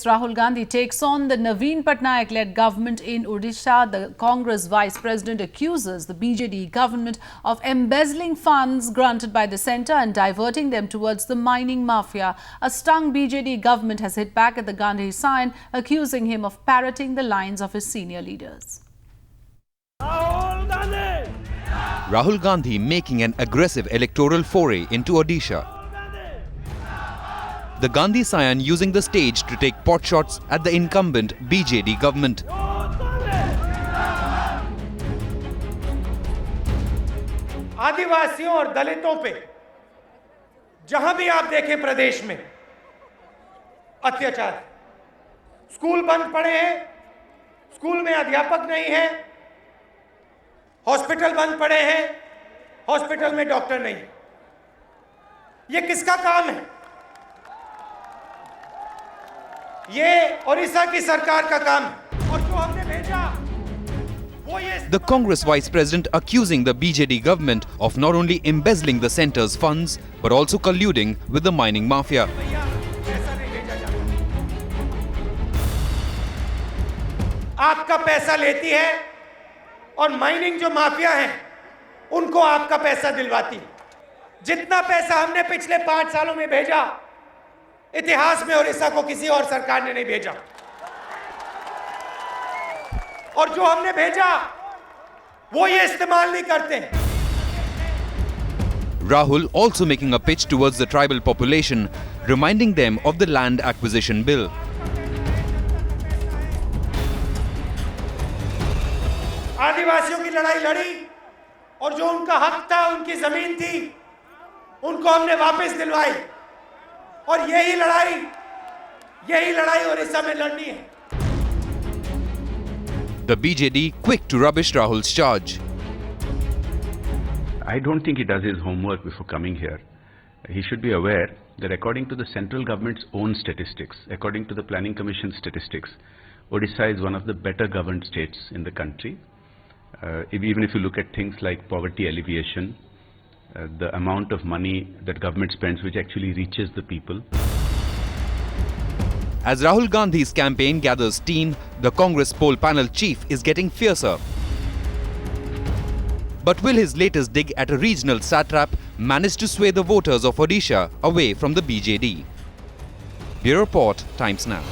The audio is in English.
Rahul Gandhi takes on the Naveen Patnaik-led government in Odisha. The Congress vice president accuses the BJD government of embezzling funds granted by the centre and diverting them towards the mining mafia. A stung BJD government has hit back at the Gandhi scion, accusing him of parroting the lines of his senior leaders. Rahul Gandhi making an aggressive electoral foray into Odisha. The Gandhi scion using the stage to take potshots at the incumbent BJD government. आदिवासियों और दलितों पे जहां भी आप देखें प्रदेश में अत्याचार, स्कूल बंद पड़े हैं, स्कूल में अध्यापक नहीं है, हॉस्पिटल बंद पड़े हैं, हॉस्पिटल में डॉक्टर नहीं। ये किसका काम है? ये ओडिशा की सरकार का काम है। और जो हमने भेजा वो ये The Congress vice president accusing the BJD government of not only embezzling the centre's funds but also colluding with the mining mafia. आपका पैसा लेती है और माइनिंग जो माफिया है उनको आपका पैसा दिलवाती। जितना पैसा हमने पिछले 5 सालों में भेजा, इतिहास में ओडिशा को किसी और सरकार ने नहीं भेजा। और जो हमने भेजा वो ये इस्तेमाल नहीं करते। Rahul also making a pitch towards the tribal population, reminding them of the land acquisition bill. आदिवासियों की लड़ाई लड़ी और जो उनका हक था, उनकी जमीन थी, उनको हमने वापस दिलवाई। और यही लड़ाई ओडिशा में लड़नी है। The BJD quick to rubbish Rahul's charge. I don't think he does his homework before coming here. He should be aware that according to the central government's own statistics, according to the Planning Commission statistics, Odisha is one of the better governed states in the country. Even if you look at things like poverty alleviation, the amount of money that government spends which actually reaches the people. As Rahul Gandhi's campaign gathers steam, the Congress poll panel chief is getting fiercer. But will his latest dig at a regional satrap manage to sway the voters of Odisha away from the BJD? Bureau Report, Times Now.